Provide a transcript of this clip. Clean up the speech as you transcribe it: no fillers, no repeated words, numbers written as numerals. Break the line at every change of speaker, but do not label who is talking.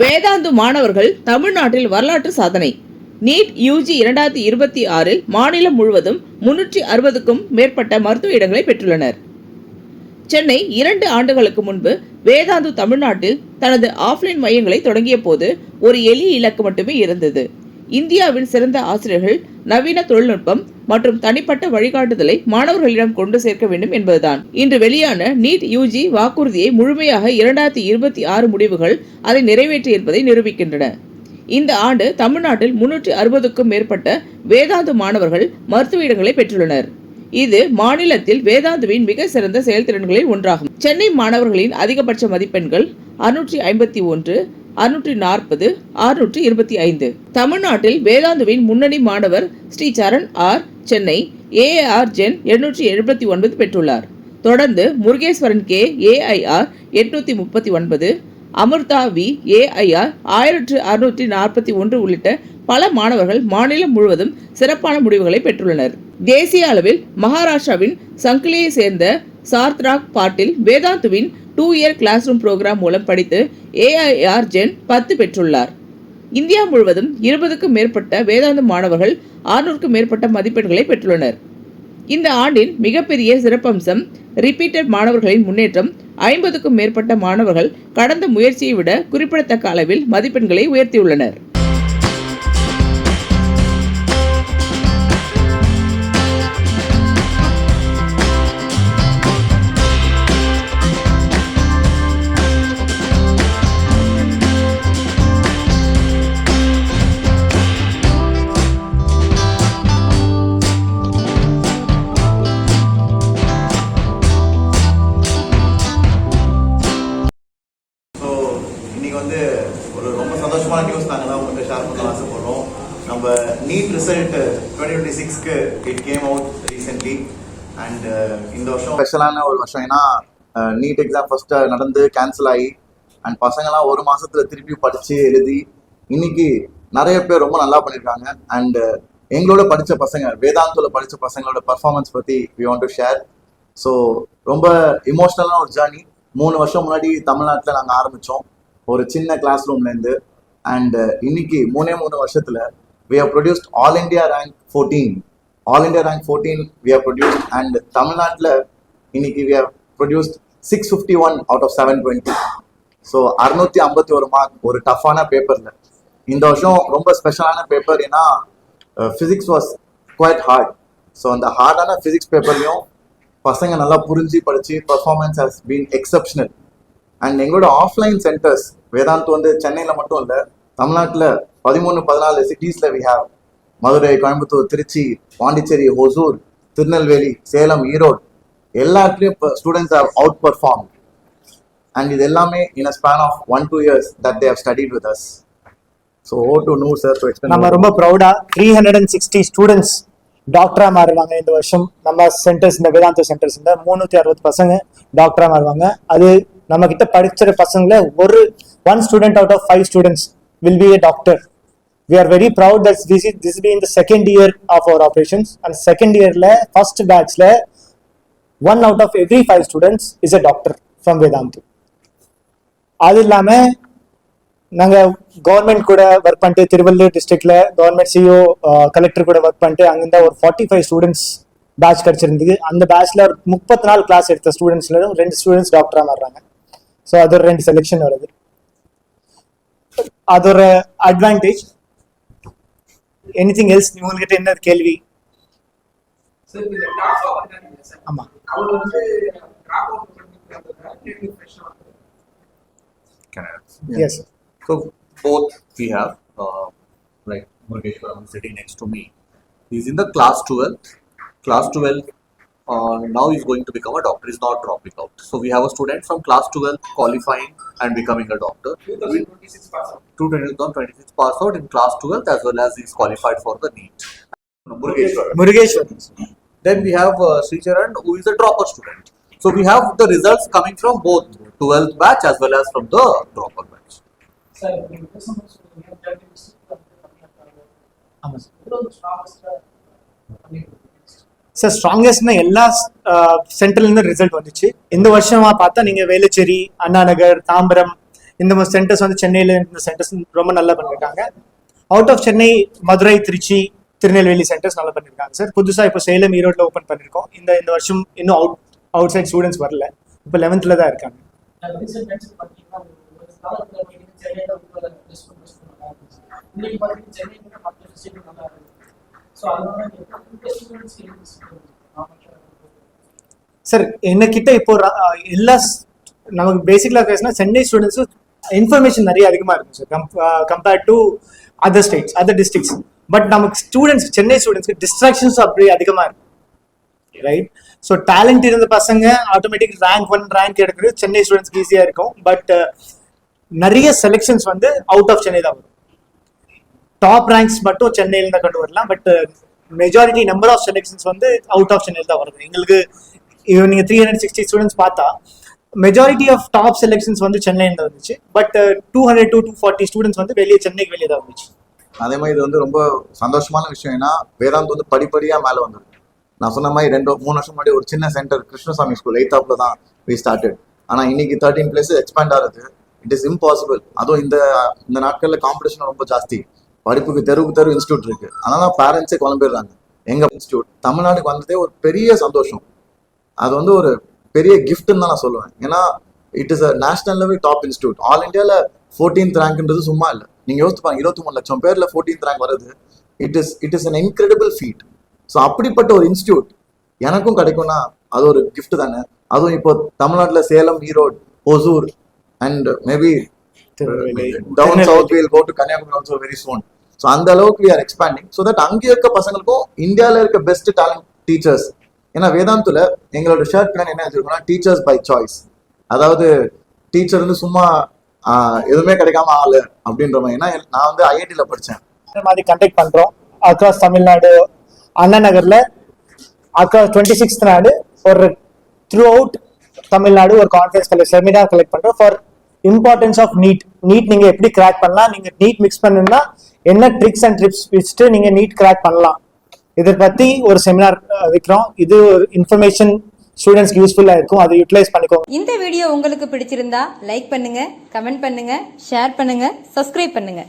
வேதாந்து மாணவர்கள் தமிழ்நாட்டில் வரலாற்று சாதனை. நீட் யூஜி 2026 மாநிலம் முழுவதும் 360க்கும் மேற்பட்ட மருத்துவ இடங்களை பெற்றுள்ளனர். சென்னை 2 ஆண்டுகளுக்கு முன்பு வேதாந்து தமிழ்நாட்டில் தனது ஆஃப்லைன் மையங்களை தொடங்கிய போது ஒரு எளிய இலக்கு மட்டுமே இருந்தது. இந்தியாவின் சிறந்த ஆசிரியர்கள், நவீன தொழில்நுட்பம் மற்றும் தனிப்பட்ட வழிகாட்டுதலை மாணவர்களிடம் கொண்டு சேர்க்க வேண்டும் என்பதுதான். இன்று வெளியான நீட் யூஜி வாக்குறுதியை முழுமையாக 2026 முடிவுகள் அதை நிறைவேற்றியிருப்பதை நிரூபிக்கின்றன. இந்த ஆண்டு தமிழ்நாட்டில் 360க்கும் மேற்பட்ட வேதாந்து மாணவர்கள் மருத்துவ இடங்களை பெற்றுள்ளனர். இது மாநிலத்தில் வேதாந்துவின் மிக சிறந்த செயல்திறன்களில் ஒன்றாகும். சென்னை மாணவர்களின் அதிகபட்ச மதிப்பெண்கள் 651, 640, 625. தமிழ்நாட்டில் வேதாந்துவின் முன்னணி மாணவர் Shri Charan R. Chennai AAR gen 879 பெற்றுள்ளார். தொடர்ந்து Murugeswaran K. AIR 839, Amritha V. AIR 1641 உள்ளிட்ட பல மாணவர்கள் மாநிலம் முழுவதும் சிறப்பான முடிவுகளை பெற்றுள்ளனர். தேசிய அளவில் மகாராஷ்டிராவின் சங்கிலியை சேர்ந்த சார்த்ராக் பாட்டில் வேதாந்துவின் 2 இயர் கிளாஸ் ரூம் புரோகிராம் மூலம் படித்து AIR ஜென் 10 பெற்றுள்ளார். இந்தியா முழுவதும் 20க்கும் மேற்பட்ட வேதாந்து மாணவர்கள் 600க்கும் மேற்பட்ட மதிப்பெண்களை பெற்றுள்ளனர். இந்த ஆண்டின் மிகப்பெரிய சிறப்பம்சம் ரிப்பீட்டட் மாணவர்களின் முன்னேற்றம். 50க்கும் மேற்பட்ட மாணவர்கள் கடந்த முயற்சியை விட குறிப்பிடத்தக்க அளவில் மதிப்பெண்களை உயர்த்தியுள்ளனர்.
ஒரு ரொம்ப சந்தோஷமான நியூஸ் நாங்கள் தான் உங்களுக்கு ஷேர் பண்ண ஆசைப்படுறோம். நம்ம நீட் ரிசல்ட் 2026க்கு it came out recently. And இந்த வருஷம் ஸ்பெஷலான ஒரு வருஷம். ஏன்னா நீட் எக்ஸாம் ஃபர்ஸ்ட் நடந்து கேன்சல் ஆகி அண்ட் பசங்கள்லாம் ஒரு மாசத்துல திருப்பி படிச்சு எழுதி இன்னைக்கு நிறைய பேர் ரொம்ப நல்லா பண்ணியிருக்காங்க. அண்ட் எங்களோட படித்த பசங்க, வேதாந்தோட படித்த பசங்களோட பர்ஃபார்மன்ஸ் பற்றி we want to share. So ரொம்ப இமோஷ்னலான ஒரு ஜேர்னி. 3 வருஷம் முன்னாடி தமிழ்நாட்டில் நாங்கள் ஆரம்பித்தோம் ஒரு சின்ன கிளாஸ் ரூம்லேருந்து. அண்ட் இன்னைக்கு 3 வருஷத்துல we have produced all India rank 14 we have produced. and தமிழ்நாட்டில் இன்னைக்கு we have produced 651 out of 720. So 651 mark ஒரு டஃப்பான பேப்பர்ல. இந்த வருஷம் ரொம்ப ஸ்பெஷலான பேப்பர். ஏன்னா physics was quite hard. So அந்த ஹார்டான ஃபிசிக்ஸ் பேப்பர்லையும் பசங்க நல்லா புரிஞ்சு படிச்சு performance has been exceptional. And எங்களோட ஆஃப்லைன் சென்டர்ஸ் வேதாந்த் வந்து சென்னையில் மட்டும் இல்லை, தமிழ்நாட்டில் 13-14 சிட்டிஸில் வி ஹேவ். மதுரை, கோயம்புத்தூர், திருச்சி, பாண்டிச்சேரி, ஹொசூர், திருநெல்வேலி, சேலம், ஈரோடு எல்லாத்துலேயும் இப்போ students have outperform. And இது எல்லாமே in a span of 1-2 years that they have studied with us. So over to Noor sir to explain.
நம்ம ரொம்ப ப்ரௌடா 360 ஸ்டூடெண்ட்ஸ் டாக்டரா மாறுவாங்க இந்த வருஷம். நம்ம சென்டர்ஸ், இந்த வேதாந்த சென்டர்ஸ் 360 பசங்க டாக்டரா மாறுவாங்க. அது நம்ம கிட்ட படிக்கிற பசங்கள one student out of 5 students will be a doctor. We are very proud that this being the second year of our operations, and second year la first batch la 1 out of every 5 students is a doctor from Vedanta. அது இல்லாம நாங்க government கூட work பண்ணிட்டு திருவள்ளூர் டிஸ்ட்ரிக்ட்ல government CEO collector கூட work பண்ணிட்டு அங்கிருந்த ஒரு 45 ஸ்டூடெண்ட்ஸ் பேட்ச் கிடைச்சிருந்தது. அந்த பேட்ச்ல 34 கிளாஸ் எடுத்த ஸ்டூடெண்ட்ஸ்ல 2 ஸ்டூடெண்ட்ஸ் டாக்டரா மாறுறாங்க. ஸோ அது ஒரு 2 செலெக்ஷன் வருது. அது ஒரு அட்வான்டேஜ். எனிதிங் எல்ஸ் உங்ககிட்ட என்ன கேள்வி? ஆமா,
yes. So both we have like Murgeshwaram sitting next to me. He's in the class 12. Now he's going to become a doctor. He's not dropping out. So we have a student from class 12 qualifying and becoming a doctor.
2026 pass out.
2026 pass out in class 12 as well as he's qualified for the NEET.
Murgeshwaram.
Then we have Sri Charan, who is a dropper student. So we have the results coming from both 12th batch as well as from the dropper batch.
Sir,
sir ஸ்ட்ராங்கஸ்ட்னா எல்லா சென்டர்ல இருந்து result வந்துச்சு. இந்த வருஷமா பார்த்தா நீங்க வேலுச்சேரி, அண்ணா நகர், தாம்பரம் இந்த மாதிரி சென்டர்ஸ் வந்து சென்னையில் இந்த சென்டர்ஸ் ரொம்ப நல்லா பண்ணியிருக்காங்க. Out of Chennai Madurai, Trichy, Tirunelveli centres நல்லா பண்ணியிருக்காங்க சார். புதுசாக இப்போ சேலம், ஈரோட்டில் ஓப்பன் பண்ணியிருக்கோம். இந்த வருஷம் இன்னும் அவுட் சைட் ஸ்டூடெண்ட்ஸ் வரல, இப்போ 11th தான் இருக்காங்க.
ரீசெண்ட் டைம்ஸ் பார்த்தீங்கன்னா ஒரு காலத்துல பார்த்தீங்கன்னா சென்னையில உள்ள ரெஸ்பான்ஸ் நல்லா இருந்துச்சு. இன்னைக்கு பார்த்தீங்கன்னா சென்னையில மற்ற டிஸ்ட்ரிக்ட் நல்லா இருக்கு. ஸோ அதனால ஸ்டூடெண்ட்ஸ்
சார் என்கிட்ட இப்போ எல்லா நமக்கு பேசிக்கலா பேசினா சென்னை ஸ்டூடெண்ட்ஸ் இன்ஃபர்மேஷன் நிறைய அதிகமா இருக்கும் sir compared to other states, other districts. But நமக்கு ஸ்டூடெண்ட்ஸ், சென்னை ஸ்டூடெண்ட்ஸ்க்கு டிஸ்ட்ராக்ஷன்ஸ் அப்படி அதிகமா இருக்கும், ரைட்? ஸோ டேலண்ட் இருந்த பசங்க ஆட்டோமேட்டிக் ரேங்க் 1 ரேங்க் எடுக்கிறது சென்னை ஸ்டூடெண்ட்ஸ்க்கு ஈஸியா இருக்கும். பட் நிறைய செலெக்ஷன்ஸ் வந்து அவுட் ஆஃப் சென்னை தான் வரும். டாப் ரேங்க்ஸ் மட்டும் சென்னையில தான் கொண்டு வரலாம். But majority number of selections வந்து அவுட் ஆஃப் சென்னையில் தான் வருது. எங்களுக்கு நீங்க 360 ஸ்டூடெண்ட்ஸ் பார்த்தா மெஜாரிட்டி ஆஃப் டாப் செலெக்ஷன்ஸ் வந்து சென்னையில் தான் வந்துச்சு. பட் 200 to 240 ஸ்டூடெண்ட்ஸ் வந்து சென்னைக்கு வெளியே தான் வந்துச்சு.
அதே மாதிரி இது வந்து ரொம்ப சந்தோஷமான விஷயம். ஏன்னா வேதாந்த் வந்து படிப்படியாக மேலே வந்துருக்கு. நான் சொன்ன மாதிரி 2-3 வருஷம் முன்னாடி ஒரு சின்ன சென்டர் கிருஷ்ணசாமி ஸ்கூல் 8th தான் வி ஸ்டார்டட். ஆனால் இன்னைக்கு 13 places எக்ஸ்பேண்ட் ஆகுது. It is impossible. அதுவும் இந்த நாட்களில் காம்படிஷன் ரொம்ப ஜாஸ்தி. படிப்புக்கு தெரு இன்ஸ்டியூட் இருக்கு. அதனால பேரண்ட்ஸே குழம்பிடுறாங்க. எங்க இன்ஸ்டியூட் தமிழ்நாடுக்கு வந்ததே ஒரு பெரிய சந்தோஷம். அது வந்து ஒரு பெரிய கிஃப்ட்னு தான் நான் சொல்லுவேன். ஏன்னா it is a national level top institute. ஆல் இண்டியாவில் 14th ரேங்க்ன்றது சும்மா இல்லை. நீங்க யோசிச்சு பாருங்க, 23 லட்சம் பேர்ல 14th ரேங்க் வருது. It is an incredible feat. So அப்படிப்பட்ட ஒரு இன்ஸ்டியூட் எனக்கும் கிடைக்கும்னா அது ஒரு கிஃப்ட் தானே. அதுவும் இப்போ தமிழ்நாட்டில் Salem, Erode, Hosur and maybe down south will go to Kanyakumari also very soon. So அந்த அளவுக்கு we are expanding so that அங்கே இருக்க பசங்களுக்கும் இந்தியாவில் இருக்க பெஸ்ட் டேலண்ட் டீச்சர்ஸ். ஏன்னா வேதாந்துல எங்களோட ஷர்ட் பிளான் என்ன வச்சிருக்கோம்னா டீச்சர்ஸ் பை சாய்ஸ். அதாவது டீச்சர் வந்து சும்மா எதுவுமே கிடைக்காம ஆளு அப்படின்ற மாதிரி. ஏன்னா நான் வந்து ஐஐடியில படித்தேன்.
இந்த மாதிரி கண்டக்ட் பண்றோம் அக்ராஸ் தமிழ்நாடு. அண்ணா நகர்ல அக்ராஸ் 26th நாடு ஒரு த்ரூ அவுட் தமிழ்நாடு ஒரு கான்ஃபரன்ஸ் செமினார் கலெக்ட் பண்றோம் ஃபார் இம்பார்ட்டன்ஸ் ஆஃப் நீட். நீங்க எப்படி கிராக் பண்ணலாம், நீங்க நீட் மிக்ஸ் பண்ணணும்னா என்ன ட்ரிக்ஸ் அண்ட் ட்ரிப்ஸ் வச்சுட்டு நீங்க நீட் கிராக் பண்ணலாம், இதை பத்தி ஒரு செமினார் வைக்கிறோம். இது ஒரு இன்ஃபர்மேஷன் ஸ்டூடெண்ட்ஸ்க்கு யூஸ்ஃபுல்லா இருக்கும். அதை யூட்டிலைஸ் பண்ணிக்கோங்க.
இந்த வீடியோ உங்களுக்கு பிடிச்சிருந்தா லைக் பண்ணுங்க, கமெண்ட் பண்ணுங்க, ஷேர் பண்ணுங்க, சப்ஸ்கிரைப் பண்ணுங்க.